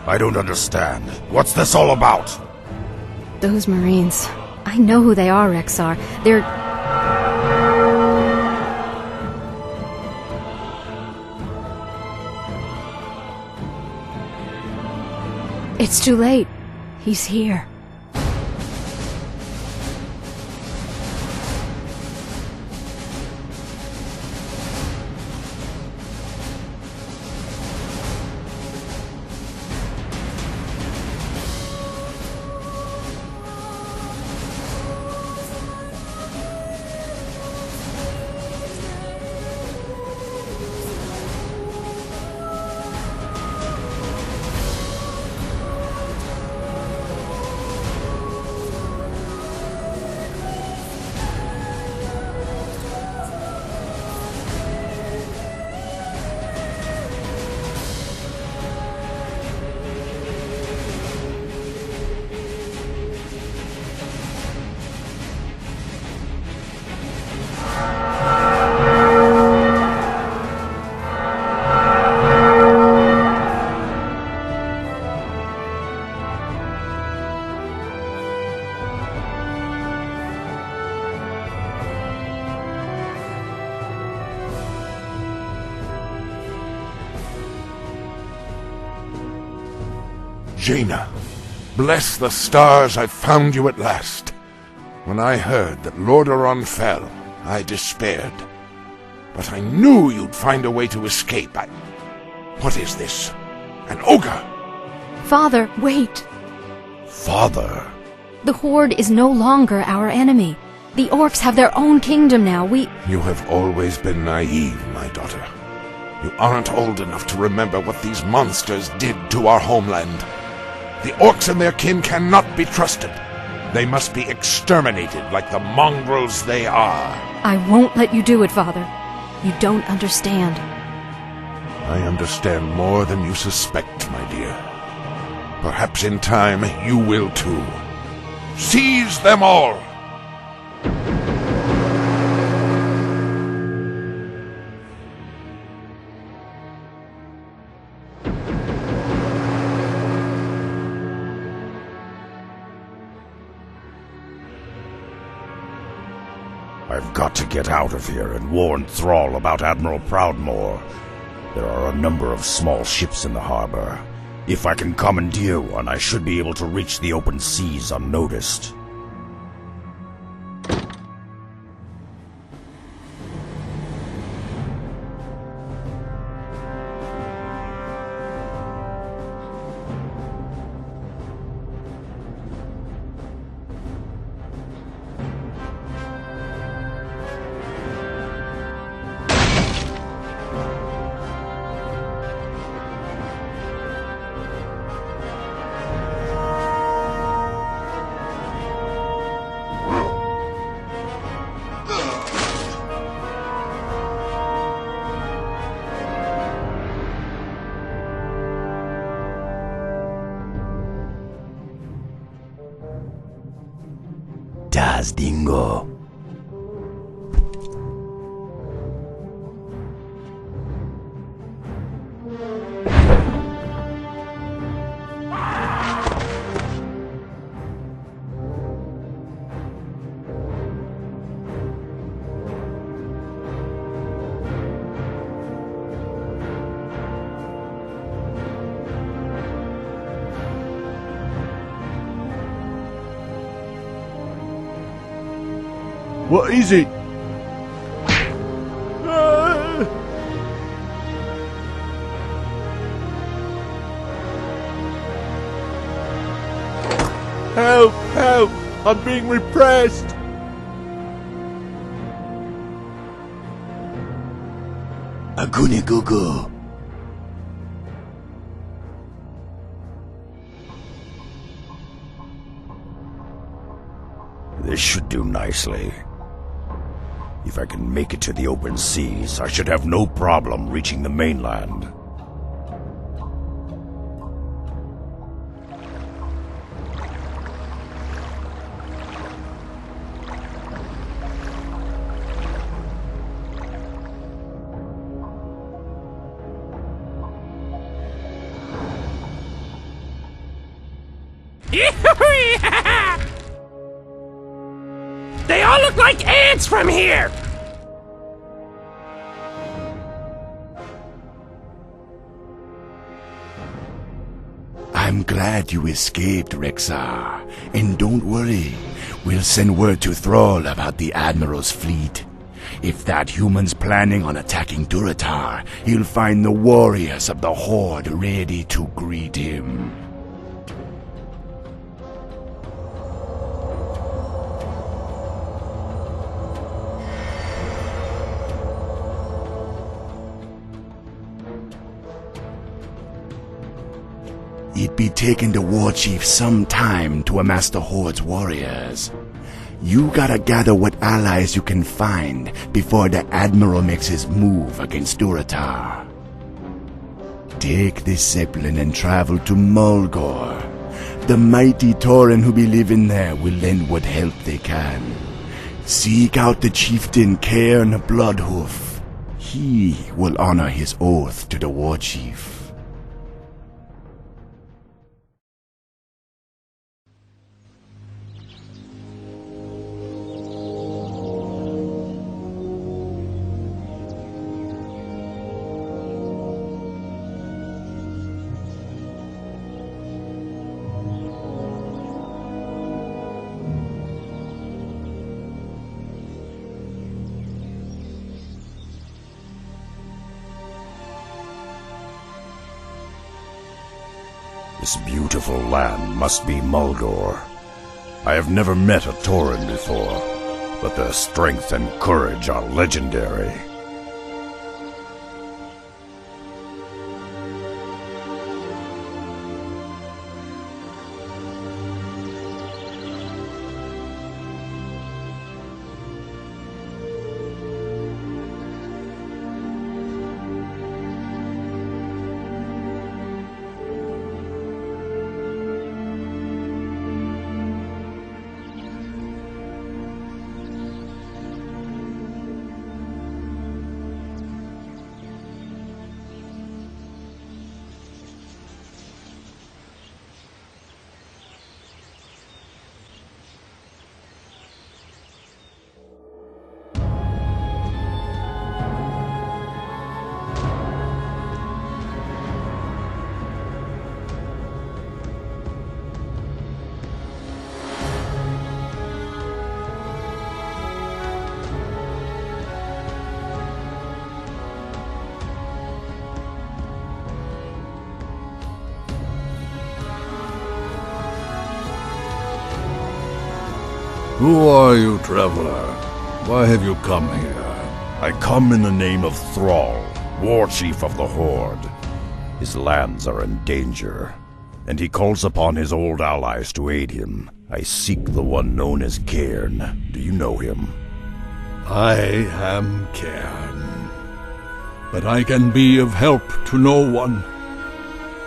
I don't understand. What's this all about? Those Marines. I know who they are, Rexha. They're... It's too late. He's here. Jaina, bless the stars I found you at last. When I heard that Lordaeron fell, I despaired. But I knew you'd find a way to escape. What is this? An ogre? Father, wait. Father? The Horde is no longer our enemy. The orcs have their own kingdom now. You have always been naive, my daughter. You aren't old enough to remember what these monsters did to our homeland. The orcs and their kin cannot be trusted. They must be exterminated like the mongrels they are. I won't let you do it, Father. You don't understand. I understand more than you suspect, my dear. Perhaps in time you will too. Seize them all! I've got to get out of here and warn Thrall about Admiral Proudmoore. There are a number of small ships in the harbor. If I can commandeer one, I should be able to reach the open seas unnoticed. Das Dingo. What is it? Help! Help! I'm being repressed! Agunigogo. This should do nicely. If I can make it to the open seas, I should have no problem reaching the mainland. They all look like ants from here! I'm glad you escaped, Rexha. And don't worry, we'll send word to Thrall about the Admiral's fleet. If that human's planning on attacking Durotar, he'll find the warriors of the Horde ready to greet him. It'd be taking the Warchief some time to amass the Horde's warriors. You gotta gather what allies you can find before the Admiral makes his move against Durotar. Take this Zeppelin and travel to Mulgore. The mighty Tauren who be living there will lend what help they can. Seek out the chieftain Cairn Bloodhoof. He will honor his oath to the Warchief. This beautiful land must be Mulgore. I have never met a Tauren before, but their strength and courage are legendary. Who are you, traveler? Why have you come here? I come in the name of Thrall, Warchief of the Horde. His lands are in danger, and he calls upon his old allies to aid him. I seek the one known as Cairn. Do you know him? I am Cairn, but I can be of help to no one.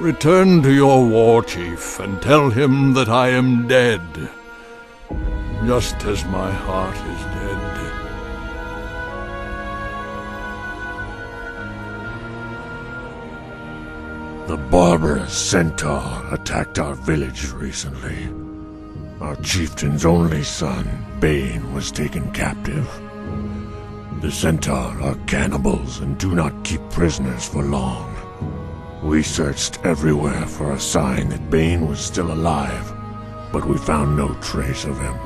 Return to your Warchief and tell him that I am dead, just as my heart is dead. The barbarous Centaur attacked our village recently. Our chieftain's only son, Bane, was taken captive. The Centaur are cannibals and do not keep prisoners for long. We searched everywhere for a sign that Bane was still alive, but we found no trace of him.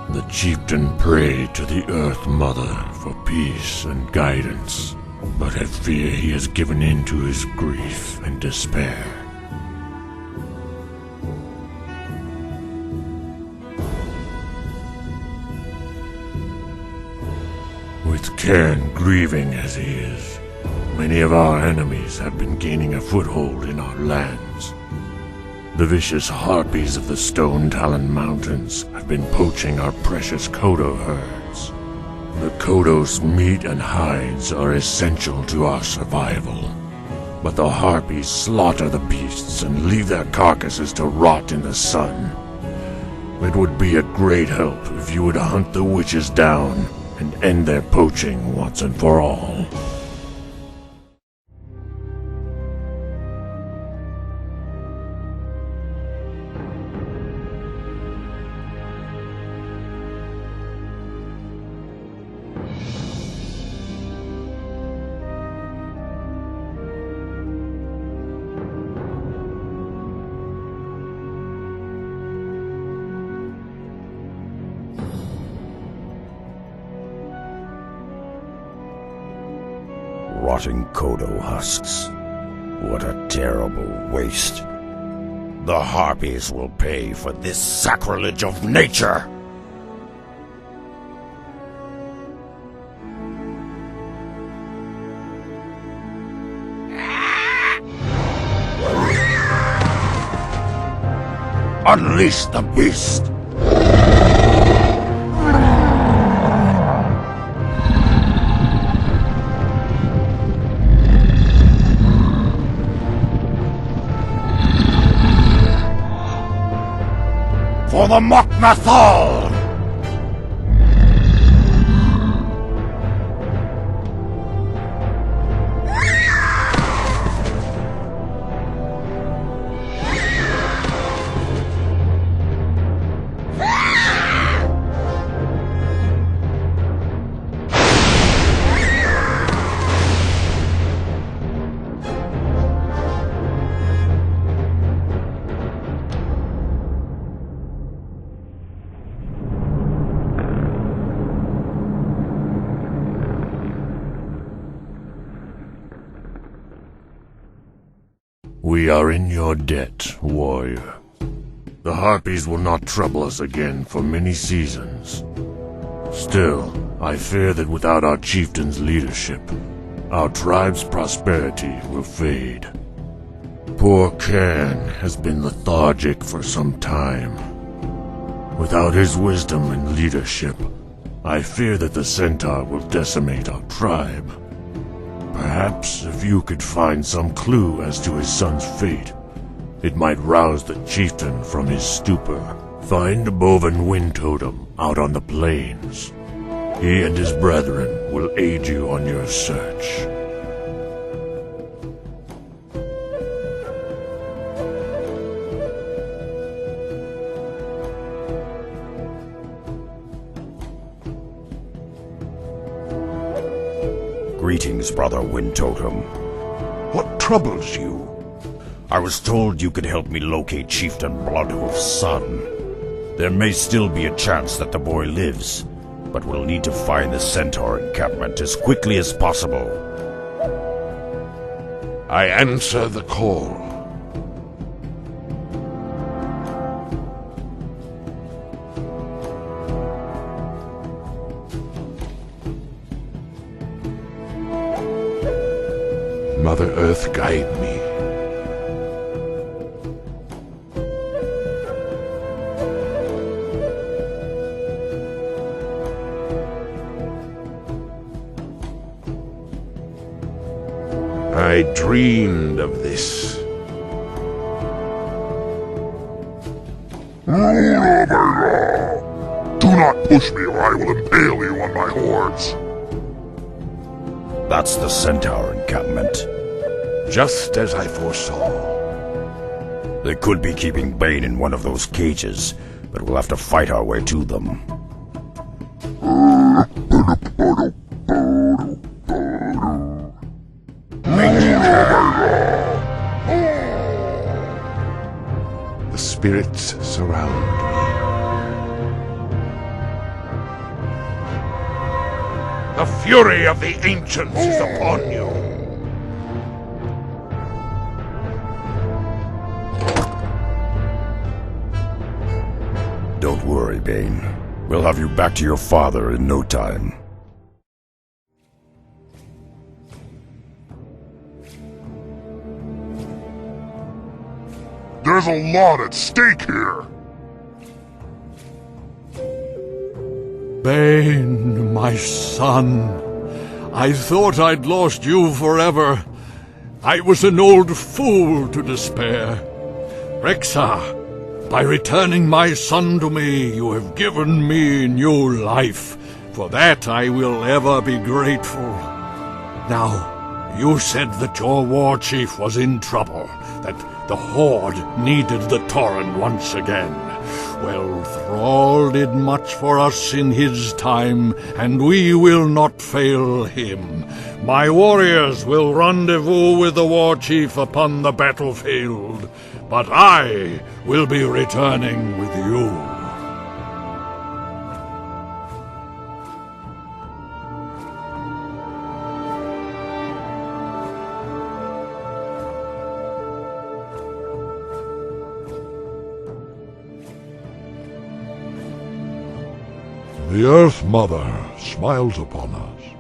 The chieftain prayed to the Earth Mother for peace and guidance, but I fear he has given in to his grief and despair. With Cairn grieving as he is, many of our enemies have been gaining a foothold in our lands. The vicious Harpies of the Stone Talon Mountains have been poaching our precious Kodo herds. The Kodo's meat and hides are essential to our survival, but the Harpies slaughter the beasts and leave their carcasses to rot in the sun. It would be a great help if you would hunt the witches down and end their poaching once and for all. rotting kodo husks. What a terrible waste. The Harpies will pay for this sacrilege of nature! Unleash the beast! For the Mok'Nathal! We are in your debt, warrior. The Harpies will not trouble us again for many seasons. Still, I fear that without our chieftain's leadership, our tribe's prosperity will fade. Poor Cairn has been lethargic for some time. Without his wisdom and leadership, I fear that the Centaur will decimate our tribe. Perhaps if you could find some clue as to his son's fate, it might rouse the chieftain from his stupor. Find a Boven wind totem out on the plains. He and his brethren will aid you on your search. Greetings, Brother Wind Totem. What troubles you? I was told you could help me locate Chieftain Bloodhoof's son. There may still be a chance that the boy lives, but we'll need to find the Centaur encampment as quickly as possible. I answer the call. Mother Earth, guide me. I dreamed of this. Do not push me or I will impale you on my horns. That's the Centaur encampment. Just as I foresaw. They could be keeping Bane in one of those cages, but we'll have to fight our way to them. The spirits surround me. The fury of the ancients is upon you. Don't worry, Bane. We'll have you back to your father in no time. There's a lot at stake here. Bane, my son. I thought I'd lost you forever. I was an old fool to despair. Rexha, by returning my son to me, you have given me new life. For that I will ever be grateful. Now, you said that your war chief was in trouble, that the Horde needed the Tauren once again. Well, Thrall did much for us in his time, and we will not fail him. My warriors will rendezvous with the war chief upon the battlefield, but I will be returning with you. The Earth Mother smiles upon us.